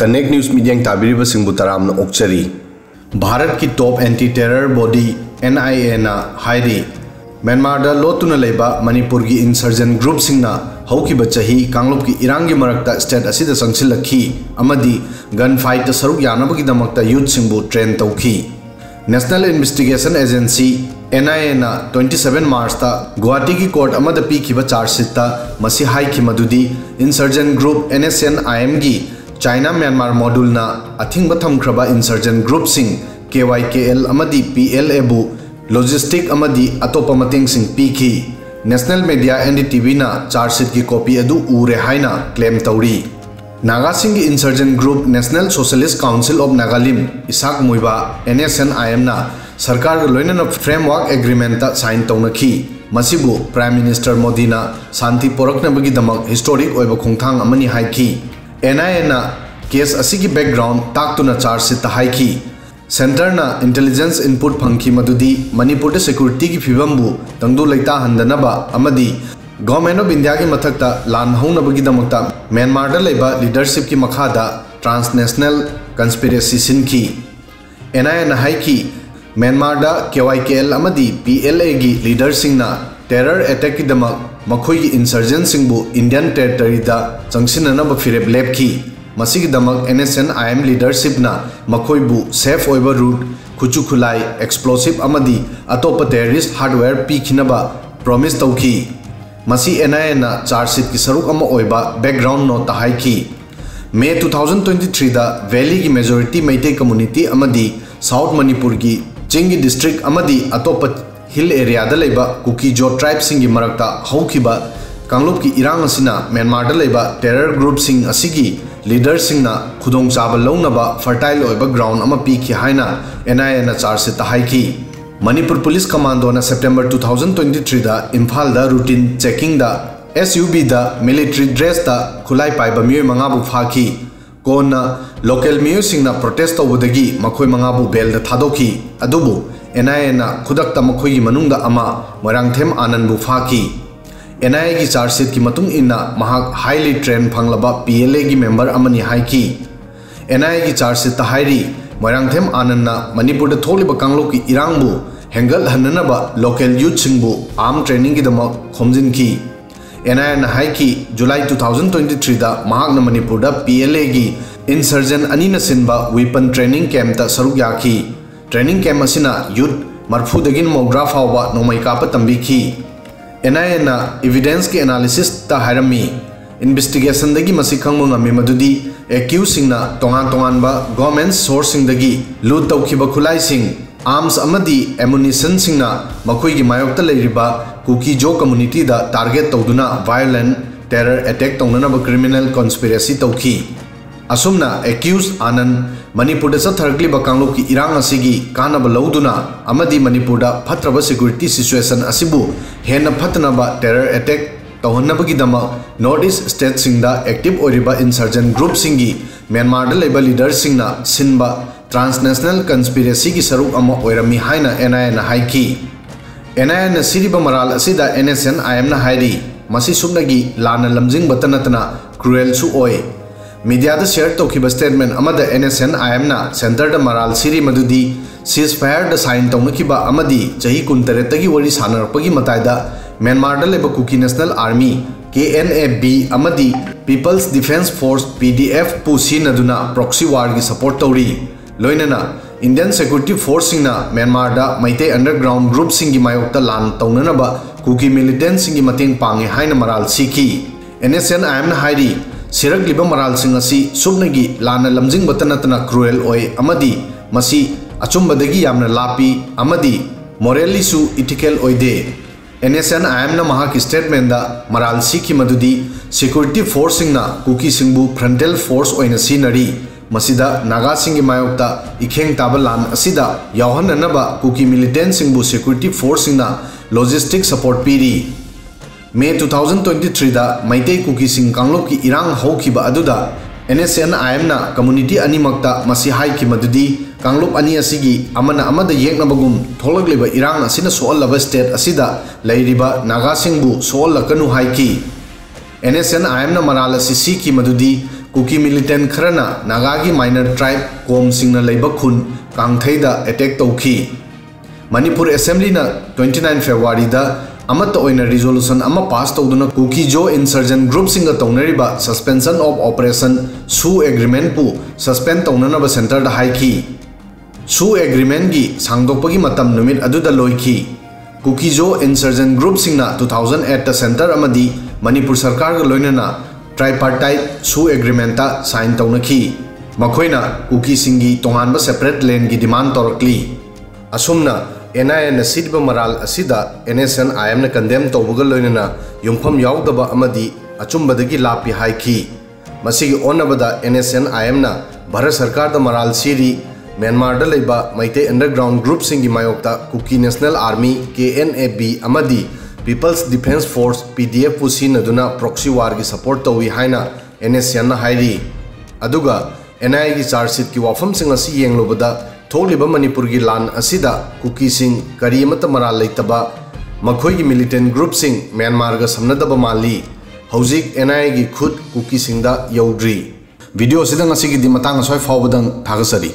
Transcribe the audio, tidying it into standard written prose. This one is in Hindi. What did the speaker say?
कनेक्ट न्यूज मीडिया ताबीरिबा सिंबु तरामना ओक्चरी भारत की top anti terror body NIA ना हाइरी म्यांमार दा लोतुना लेबा मणिपुर की इंसर्जन ग्रुप सिंगना हौकिबा चही कांगलोप की इरांगी मरक्ता स्टेट असिदा संगसिलखी अमदी गन फाइट सरुक यानबगी दमक्ता यूथ सिंबु ट्रेन तौखी नेशनल इन्वेस्टिगेशन एजेंसी NIA ना 27 मार्च ता गुवाहाटी की कोर्ट अमदा पीखिबा चार्जशीट ता मसी हाइखि मदुदी इंसर्जन ग्रुप NSCN-IM की China-Myanmar मॉड्यूल ना अथिंग थमख्रबा इंसर्जन ग्रुप सिंग KYKL अमदी PLA बु लॉजिस्टिक अमदी अतोप मतेंग सिंग पीखी नेशनल मीडिया NDTV ना चार्जशीट की कॉपी अदु उरे हाइना क्लेम तौरी नागा सिंह की insurgent group National Socialist Council of Nagaland Isak Muivah NSCN-IM ना सरकार लोइनन फ्रेमवर्क एग्रीमेंट ता साइन तौनखी मसिबु प्राइम मिनिस्टर मोदी ना शांति पोरकनबगी दमक हिस्टोरिक ओइबा खोंथांग अमनी हाइखी NIA ना केस असिगी बैकग्राउंड ताकतुना चार्जशीट ता हाइखी सेंटर ना इंटेलिजेंस इनपुट फंखी मदुदी मणिपुर दा सिक्योरिटी की फिवमबु तंगदु लैता हंदनबा अमदी गवर्नमेंट ऑफ इंडिया की मथक्ता लान हौनबगी दमक्ता म्यांमार दा लेबा लीडरशिप की मखादा ट्रांसनेशनल कंस्पिरेसी सिनखी NIA ना हाइखी म्यांमार दा KYKL अमदी PLA की लीडर सिंगना टेरर अटैक की दमक मखोई की इंसर्जन सिंगबु इंडियन टेरिटरी दा चंगसिननब फिरेब लेपखी मसिगी दमक NSCN-IM लीडरशिप ना मखोइबु सेफ ओइबा रूट खुचु खुलाई एक्सप्लोसिव अमदी अतोप टेररिस्ट हार्डवेयर पीखिनबा प्रॉमिस तौखी मसी NIA ना चार्जशीट की सरुक अमा ओइबा बैकग्राउंड नोट ताहाइखी मे 2023 दा वैली की मेजॉरिटी मैते कम्युनिटी अमदी साउथ मणिपुर की चिंगी डिस्ट्रिक्ट अमदी अतोप हिल एरिया दा लेबा कुकी जो ट्राइब सिंगी मरक्ता हौखिबा कांगलोप की इरांग असिना म्यांमार दा लेबा टेरर ग्रुप सिंग असिगी लीडर सिंगना खुदोंग चाबा लौनबा फर्टाइल ओइबा ग्राउंड अमा पीखि हाइना NIA ना चार्जशीट ताहाइखी मणिपुर पुलिस कमांडो ना सेप्टेम्बर 2023 दा इम्फाल दा रूटीन चेकिंग दा SUB दा मिलिट्री ड्रेस दा खुलाई पाइबा मियोय मंगाबु फाखी कोना लोकल मियोय सिंगना प्रोटेस्ट तौबदगी मखोय मंगाबु बेल दा थादोखी अदुबु NIA ना खुदकता मखोयगी मनुंग दा अमा मोरांगथेम आनंदबु फाखी NIA की चार्जशीट की मतुंग इन्ना महाक हाईली ट्रेन फंगलबा PLA की मेंबर अमनी हाइकी NIA की चार्जशीट ता हाइरी मोरांगथेम आनंदना मणिपुर दा थोलिबा कांगलोप की इरांगबु हेंगल हननबा लोकल यूथ सिंगबु आर्म ट्रेनिंग की दमक खोमजिनकी NIA ना हाइकी जुलाई 2023 दा महाकना मणिपुर दा PLA की इंसर्जन अनिना सिनबा वेपन ट्रेनिंग कैंप ता सरुक याखी ट्रेनिंग कैंप असिना यूथ मरफुदगिन मोग्रा फावबा नोमई कापा तंबिखी NIA ना एविडेंस के एनालिसिस ता हायरमी इन्वेस्टिगेशन दगी मसी खंगबो ngami मदुदी एक्यूज सिंगना तोंगान तोंगानबा गवर्नमेंट सोर्स सिंगदगी लूट तौखिबा खुलाई सिंग आर्म्स अमदी एमुनिशन सिंगना मखोई की मायोक्ता लेरिबा कुकी जो कम्युनिटी दा टारगेट तौदुना वायलेंट टेरर अटैक तौननबा क्रिमिनल कॉन्स्पिरेसी तौखी असुमना एक्यूज आनंद मणिपुर दा चथरगलिबा कांगलोप की इरांग असिगी कानबा लौदुना अमदी मणिपुर दा फत्रबा सिक्योरिटी सिचुएशन असिबु हेन फतनबा टेरर अटैक तौहनबगी दमक नॉर्थ ईस्ट स्टेट सिंगदा एक्टिव ओरिबा इंसर्जन ग्रुप सिंगी म्यांमार दा लेबा लीडर सिंगना सिनबा ट्रांसनेशनल कंस्पिरेसी की सरुक अमा ओइरमी हाइना NIA ना हाइकी NIA ना सिरिबा मराल असिदा NSCN-IM ना हाइरी मसी सुबनगी लाना लमजिंग बतनतना क्रूएल सु ओइ मीडिया दा शेयर तौखिबा स्टेटमेंट अमदा NSCN-IM ना सेंटर दा मराल सिरी मदुदी सीज फायर दा साइन तौनखिबा अमदी चही 19 तगी वरी सानरपगी मताइदा म्यांमार दा लेबा कुकी नेशनल आर्मी KNAB अमदी पीपल्स डिफेंस फोर्स PDF पुसी नदुना प्रॉक्सी वार की सपोर्ट तौरी लोइनना इंडियन सिक्योरिटी फोर्स सिंगना म्यांमार दा मैते अंडरग्राउंड ग्रुप सिंगी मायोक्ता लान तौननबा कुकी मिलिटेंट सिंगी मतेंग पांगे हाइना मराल सीखी NSCN-IM ना हाइरी सिरगलिबा मराल सिंग असी सुबनगी लाना लमजिंग बतनतना क्रूएल ओय अमदी मसी अचुंबदगी यामना लापी अमदी मोरलिसु इथिकल ओयदे NSCN-IM ना महा की स्टेटमेंट दा मराल सीखी मदुदी सिक्योरिटी फोर्स सिंगना कुकी सिंगबु फ्रंटल फोर्स ओइना सीनरी मसिदा नागा सिंगी मायोक्ता इखेंग ताबा लान असिदा यावहननबा कुकी मिलिटेंट सिंगबु सिक्योरिटी फोर्स सिंगना लॉजिस्टिक सपोर्ट पीरी मे 2023 दा मैते कुकी सिंग कांगलोप की इरांग हौखिबा अदुदा NSCN-IM ना कम्युनिटी अनिमक्ता मसी हाइखि मदुदी कांगलोप अनि असिगी अमना अमदा येकनबगुम थोलगलिबा इरांग असिना सोअलबा स्टेट असिदा लैरिबा नागा सिंगबु सोअलकनु हाइखि NSCN-IM ना मराल असी सीखि मदुदी कुकी मिलिटेंट खरना नागा की माइनर ट्राइब कोम सिंगना लेबा खुन कांगथैदा अटैक तौखी मणिपुर असेंबली ना 29 फेब्रुआरी दा अमत ओइना रिजोल्यूशन अमा पास तौदुना कुकी जो इंसर्जन ग्रुप सिंगा तौनरिबा suspension of operation SoO agreement पु सस्पेंड तौननबा सेंटर दा हाइखी सू एग्रीमेंट की सांगदोकपगी मतम नुमित अदुदा लोइखी कुकी जो इंसर्जन ग्रुप सिंगना 2008 ता सेंटर अमदी मणिपुर सरकार गा लोइनना ट्राइपार्टाइट सू एग्रीमेंट ता साइन तौनखी मखोइना कुकी सिंगी तोंगानबा सेपरेट लैंड की demand तौरकली असुमना NIA na sidba maral asida NSCN-IM na condemn tawbaga loinana yumpham yaudaba amadi achumbadagi lapi haiki masigi onabada NSCN-IM na Bharat Sarkar da maral siri Myanmar da leiba maite underground group singi mayokta Kuki National Army KNAB amadi People's Defense Force PDF pusi naduna proxy war gi support tawi haina NSCN na hairi aduga NIA gi chargesheet ki wafam sing asi yenglobada थोलिबा मणिपुर की लान असिदा कुकी सिंग करीमत मरा लेतबा मखोई की मिलिटेंट ग्रुप सिंग म्यांमार गा समनदबा माली हौजिक NIA की खुद कुकी सिंग दा यौद्री वीडियो सिदा ngasi gi di matang asoi fawbadang thagasari